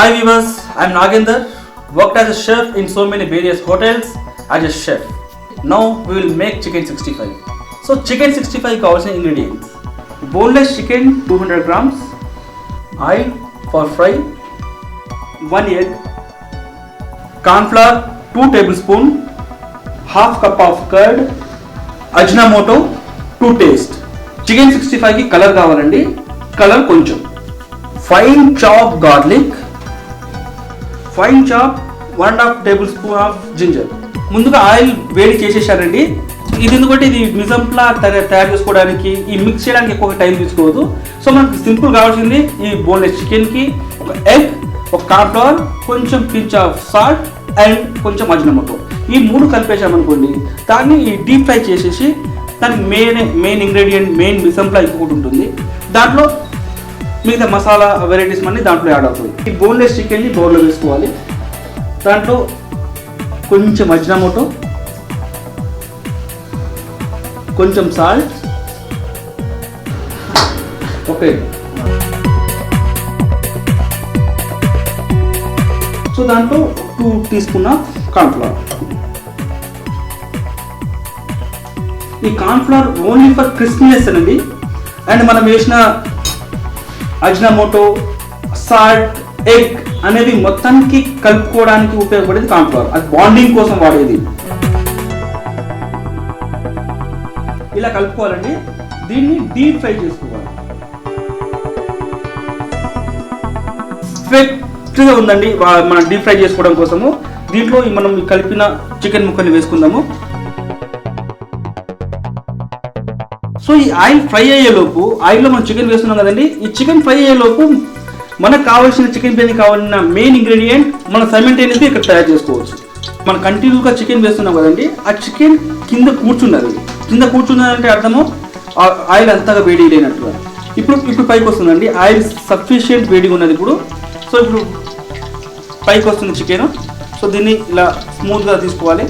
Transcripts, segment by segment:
Hi viewers, I am Nagendar. Worked as a chef in so many various hotels as a chef. Now we will make chicken 65. So chicken 65 కావాల్సిన ingredients: boneless chicken 200 grams, oil for fry, 1 egg, corn flour 2 tablespoons, half cup of curd, ajinomoto to taste. Chicken 65 కి colour కావాలండి. Colour కొంచెం. Fine chop garlic, fine chop 1.5 tablespoon of ginger. ముందుగా oil వేడి చేసేసారండి. ఇది ఎందుకంటే ఇది నిజంలా తయారు చేసుకోవడానికి ఈ మిక్స్ చేయడానికి ఎక్కువ టైం తీసుకోవద్దు. సో మనకు సింపుల్ కావాల్సింది ఈ బోన్లెస్ చికెన్కి ఒక ఎగ్, ఒక కార్న్ ఫ్లవర్, కొంచెం పించ్ ఆఫ్ సాల్ట్ అండ్ కొంచెం అజినోమోటో. ఈ 3 కలిపేసామనుకోండి, దాన్ని ఈ డీప్ ఫ్రై చేసేసి దానికి మెయిన్ ఇంగ్రీడియంట్ మెయిన్ మిసంప్లా ఇంకొకటి ఉంటుంది. దాంట్లో మిగతా మసాలా వెరైటీస్ అన్నీ దాంట్లో యాడ్ అవుతుంది. ఈ బోన్లెస్ చికెన్ని బౌల్లో వేసుకోవాలి. దాంట్లో కొంచెం అజినోమోటో, కొంచెం సాల్ట్, ఓకే. సో దాంట్లో 2 teaspoons ఆఫ్ కార్న్ ఫ్లవర్. ఈ corn flour only for crispiness అండి. అండ్ మనం వేసిన అజినోమోటో, సాల్ట్, ఎగ్ అనేది మొత్తానికి కలుపుకోవడానికి ఉపయోగపడేది కార్న్ ఫ్లవర్. అది బాండింగ్ కోసం వాడేది. ఇలా కలుపుకోవాలండి. దీన్ని డీప్ ఫ్రై చేసుకోవాలి. పర్ఫెక్ట్గా ఉందండి మనం డీప్ ఫ్రై చేసుకోవడం కోసము. దీంట్లో మనం కలిపిన చికెన్ ముక్కల్ని వేసుకుందాము. సో ఈ ఆయిల్ ఫ్రై అయ్యేలోపు, ఆయిల్లో మనం చికెన్ వేస్తున్నాం కదండి, ఈ చికెన్ ఫ్రై అయ్యేలోపు మనకు కావాల్సిన చికెన్ బిర్యానీ కావాలన్న మెయిన్ ఇంగ్రీడియంట్ మనం సైమల్టేనియస్గా ఇక్కడ తయారు చేసుకోవచ్చు. మనం కంటిన్యూగా చికెన్ వేస్తున్నాం కదండి, ఆ చికెన్ కింద కూర్చున్నది. కింద కూర్చున్నదంటే అర్థము ఆయిల్ అంతగా వేడి లేనట్టుగా. ఇప్పుడు పైకి వస్తుందండి. ఆయిల్ సఫిషియెంట్ వేడిగా ఉన్నది ఇప్పుడు. సో ఇప్పుడు పైకి వస్తుంది చికెన్. సో దీన్ని ఇలా స్మూత్గా తీసుకోవాలి.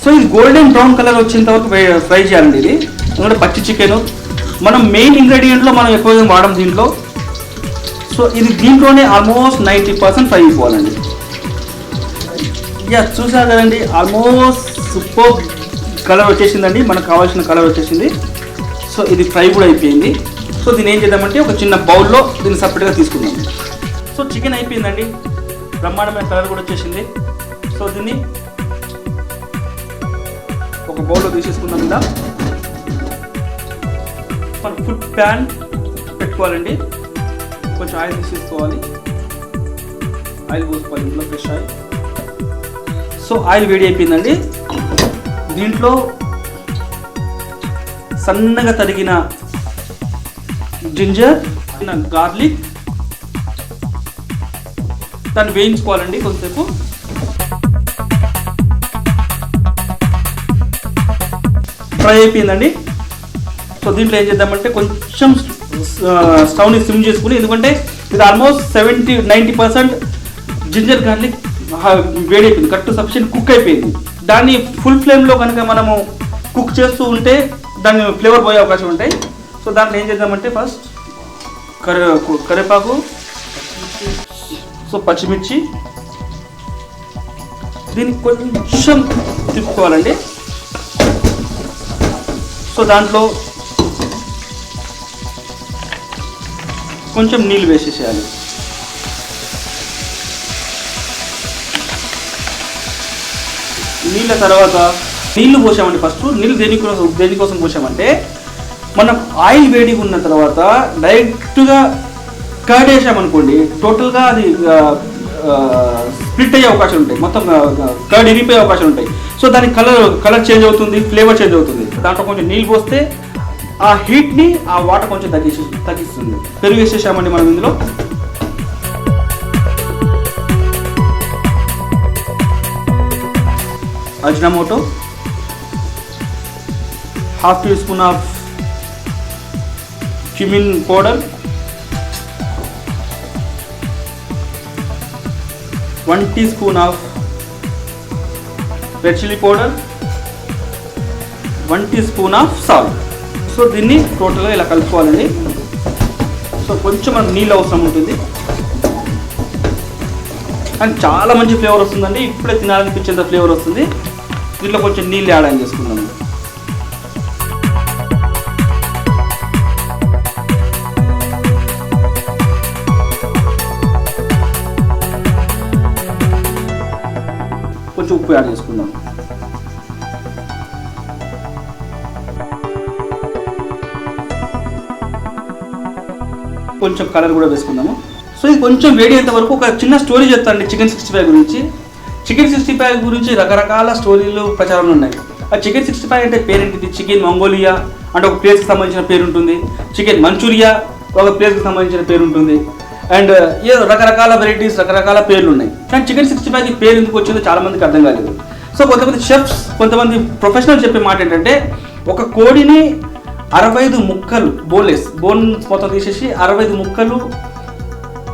సో ఇది గోల్డెన్ బ్రౌన్ కలర్ వచ్చేంత వరకు ఫ్రై చేయాలండి. ఇది ఎందుకంటే పచ్చి చికెన్ మనం మెయిన్ ఇంగ్రీడియంట్లో మనం ఎక్కువగా వాడడం దీంట్లో. సో ఇది దీంట్లోనే ఆల్మోస్ట్ 90% ఫ్రై అయిపోవాలండి. చూసారు కదండి, ఆల్మోస్ట్ సూపర్ కలర్ వచ్చేసిందండి. మనకు కావాల్సిన కలర్ వచ్చేసింది. సో ఇది ఫ్రై కూడా అయిపోయింది. సో దీన్ని ఏం చేద్దామంటే ఒక చిన్న బౌల్లో దీన్ని సపరేట్గా తీసుకుందాం. సో చికెన్ అయిపోయిందండి, బ్రహ్మాండమైన కలర్ కూడా వచ్చేసింది. సో దీన్ని ఒక బౌల్లో తీసేసుకుందాం. ఇలా మన ఫుడ్ ప్యాన్ పెట్టుకోవాలండి. కొంచెం ఆయిల్ తీసేసుకోవాలి. ఆయిల్ పోసుకోవాలి ఇందులో, ఫ్రెష్ ఆయిల్. సో ఆయిల్ వేడి అయిపోయిందండి. దీంట్లో సన్నగా తరిగిన జింజర్, గార్లిక్ దాన్ని వేయించుకోవాలండి కొంతసేపు. ఫ్రై అయిపోయిందండి. సో దీంట్లో ఏం చేద్దామంటే కొంచెం స్టవ్ని సిమ్ చేసుకుని, ఎందుకంటే ఇది ఆల్మోస్ట్ 70-90% జింజర్ గార్లిక్ వేడి అయిపోయింది, కరెక్ట్ సఫిషియెంట్ కుక్ అయిపోయింది. దాన్ని ఫుల్ ఫ్లేమ్లో కనుక మనము కుక్ చేస్తూ ఉంటే దాన్ని ఫ్లేవర్ పోయే అవకాశం ఉంటాయి. సో దాంట్లో ఏం చేద్దామంటే ఫస్ట్ కరివేపాకు, సో పచ్చిమిర్చి, దీన్ని కొంచెం తిప్పుకోవాలండి. సో దాంట్లో కొంచెం నీళ్ళు వేసేసేయాలి. నీళ్ళ తర్వాత నీళ్లు పోసామండి. ఫస్ట్ నీళ్ళు దేనికోసం పోసామంటే, మనం ఆయిల్ వేడిగా ఉన్న తర్వాత డైరెక్ట్గా కర్డ్ వేసామనుకోండి, టోటల్గా అది స్ప్లిట్ అయ్యే అవకాశం ఉంటాయి, మొత్తం కర్డ్ ఇరిగిపోయే అవకాశం ఉంటాయి. సో దాని కలర్ చేంజ్ అవుతుంది, ఫ్లేవర్ చేంజ్ అవుతుంది. దాంట్లో కొంచెం నీళ్ళు పోస్తే ఆ హీట్ని ఆ వాటర్ కొంచెం తగ్గిస్తుంది. పెరుగు వేసేసామండి మనం ఇందులో. Ajinomoto, 1/2 teaspoon of cumin powder, 1 teaspoon of red chilli powder, 1 teaspoon of salt. So దీన్ని టోటల్గా ఇలా కలుపుకోవాలండి. సో సో కొంచెం మనకు నీళ్ళు అవసరం ఉంటుంది అండ్ చాలా మంచి ఫ్లేవర్ వస్తుందండి. ఇప్పుడే తినాలనిపించేంత ఫ్లేవర్ వస్తుంది. దీంట్లో కొంచెం నీళ్ళు యాడ్ ఆన్ చేసుకుందాము. కొంచెం ఉప్పు యాడ్ చేసుకుందాం. కొంచెం కలర్ కూడా వేసుకుందాము. సో ఇది కొంచెం వేడి అయ్యేంత వరకు ఒక చిన్న స్టోరీ చెప్తానండి చికెన్ 65 గురించి. చికెన్ 65 గురించి రకరకాల స్టోరీలు ప్రచారంలో ఉన్నాయి. ఆ చికెన్ 65 అంటే పేరేంటిది? చికెన్ మంగోలియా అంటే ఒక ప్లేస్కి సంబంధించిన పేరు ఉంటుంది. చికెన్ మంచూరియా ఒక ప్లేస్కి సంబంధించిన పేరు ఉంటుంది. అండ్ ఏదో రకరకాల వెరైటీస్ రకరకాల పేర్లు ఉన్నాయి. కానీ చికెన్ 65 పేరు ఎందుకు వచ్చిందో చాలా మందికి అర్థం కాలేదు. సో కొంతమంది షెఫ్స్ కొంతమంది ప్రొఫెషనల్ చెప్పే మాట ఏంటంటే ఒక కోడిని 65 ముక్కలు బోన్ మొత్తం తీసేసి 65 ముక్కలు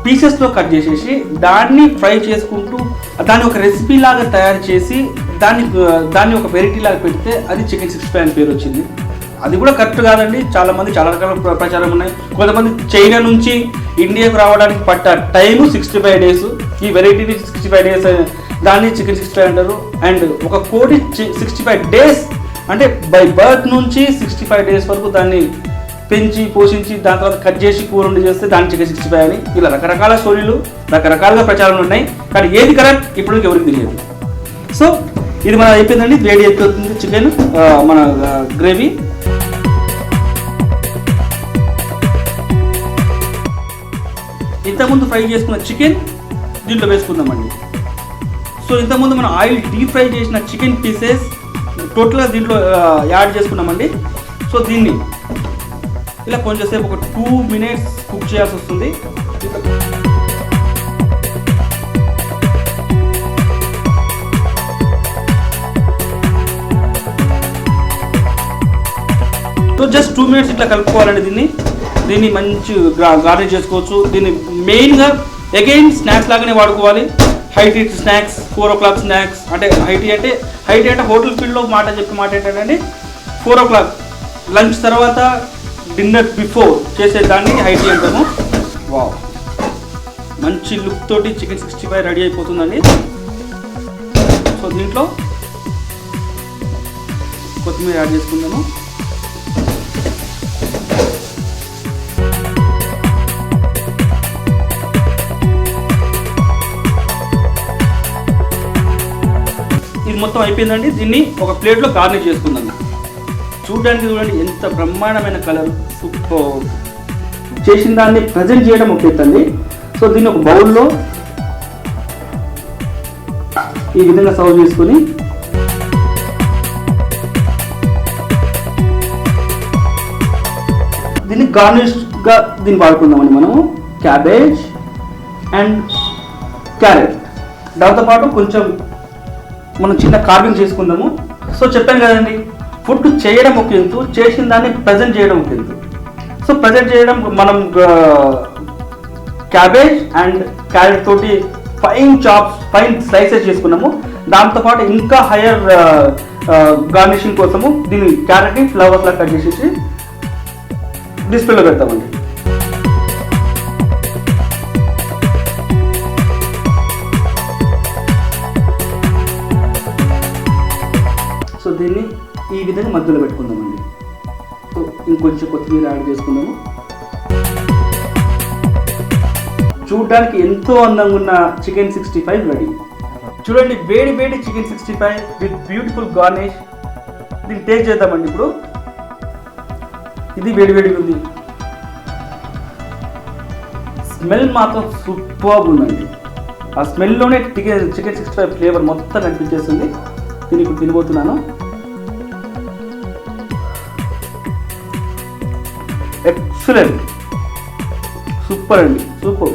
పీసెస్లో కట్ చేసేసి దాన్ని ఫ్రై చేసుకుంటూ దాన్ని ఒక రెసిపీ లాగా తయారు చేసి దాన్ని ఒక వెరైటీ లాగా పెడితే అది చికెన్ 65 అని పేరు వచ్చింది. అది కూడా కరెక్ట్ కాదండి. చాలా రకాల ప్రచారం ఉన్నాయి. కొంతమంది చైనా నుంచి ఇండియాకు రావడానికి పట్ట టైము 65 డేస్. ఈ వెరైటీని 65 డేస్ దాన్ని చికెన్ 65 అంటారు. అండ్ ఒక కోడి 65 డేస్ అంటే బై బర్త్ నుంచి 65 డేస్ వరకు దాన్ని పెంచి పోషించి దాని తర్వాత కట్ చేసి కూర వండి చేస్తే దాన్ని చికెన్ 65 అని ఇలా రకరకాల స్టోరీలు రకరకాలుగా ప్రచారాలు ఉన్నాయి. కానీ ఏది కరెక్ట్ ఇప్పుడు ఎవరికి తెలియదు. సో ఇది మన అయిపోయిందండి. వేడి అయిపోతుంది చికెన్ మన గ్రేవీ. ఇంతకుముందు ఫ్రై చేసుకున్న చికెన్ దీంట్లో వేసుకుందామండి. సో ఇంతకుముందు మనం ఆయిల్ డీప్ ఫ్రై చేసిన చికెన్ పీసెస్ టోటల్గా దీంట్లో యాడ్ చేసుకున్నామండి. సో దీన్ని ఇలా కొంచెంసేపు ఒక 2 minutes కుక్ చేయాల్సి వస్తుంది. సో జస్ట్ 2 minutes ఇట్లా కలుపుకోవాలండి. దీన్ని మంచి గార్నిష్ చేసుకోవచ్చు. దీన్ని మెయిన్గా అగైన్ స్నాక్స్ లాగానే వాడుకోవాలి. హైటీ స్నాక్స్ 4 o'clock స్నాక్స్ అంటే హైటీ అంటే హోటల్ ఫీల్డ్లో చెప్పే మాట ఏంటంటే 4 o'clock లంచ్ తర్వాత డిన్నర్ బిఫోర్ చేసేదాన్ని హైటీ అంటాము. వావ్, మంచి లుక్ తోటి చికెన్ 65 రెడీ అయిపోతుందండి. సో దీంట్లో కొత్తిమీర యాడ్ చేసుకుందాము. ఇది మొత్తం అయిపోయిందండి. దీన్ని ఒక ప్లేట్లో గార్నిష్ చేసుకుందాం. చూడడానికి చూడండి ఎంత బ్రహ్మాండమైన కలర్. సూపర్. చేసిన దాన్ని ప్రజెంట్ చేయడం ఒక ఎత్తండి. సో దీన్ని ఒక బౌల్లో ఈ విధంగా సర్వ్ చేసుకొని దీన్ని గార్నిష్గా దీన్ని వాడుకుందామండి. మనము క్యాబేజ్ అండ్ క్యారెట్ దాంతోపాటు కొంచెం మనం చిన్న కార్వింగ్ చేసుకుందాము. సో చెప్పాను కదండి, ఫుడ్ చేయడం ఒక ఎత్తు, చేసిన దాన్ని ప్రజెంట్ చేయడం ఒక ఎత్తు. సో ప్రజెంట్ చేయడం మనం క్యాబేజ్ అండ్ క్యారెట్ తోటి ఫైన్ స్లైసెస్ చేసుకున్నాము. దాంతోపాటు ఇంకా హయ్యర్ గార్నిషింగ్ కోసము దీన్ని క్యారెట్ని ఫ్లవర్స్ లా కట్ చేసేసి డిస్ప్లేలో పెడతామండి. సో దీన్ని ఈ విధంగా మధ్యలో పెట్టుకుందామండి. సో ఇంకొంచెం కొత్తిమీర యాడ్ చేసుకుందాము. చూడడానికి ఎంతో అందంగా ఉన్న చికెన్ 65 రెడీ. చూడండి, వేడి వేడి చికెన్ 65 విత్ బ్యూటిఫుల్ గార్నిష్. దీన్ని టేస్ట్ చేద్దామండి ఇప్పుడు. ఇది వేడి వేడిగా ఉంది. స్మెల్ మాత్రం సూపర్గా ఉందండి. ఆ స్మెల్లోనే చికెన్ 65 ఫ్లేవర్ మొత్తం కనిపించేస్తుంది. దీన్ని ఇప్పుడు తినబోతున్నాను. ఎక్సలెంట్, సూపర్ అండి, సూపర్.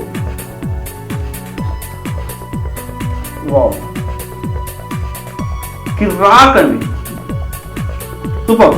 వావ్, కిరాక్ అండి, సూపర్.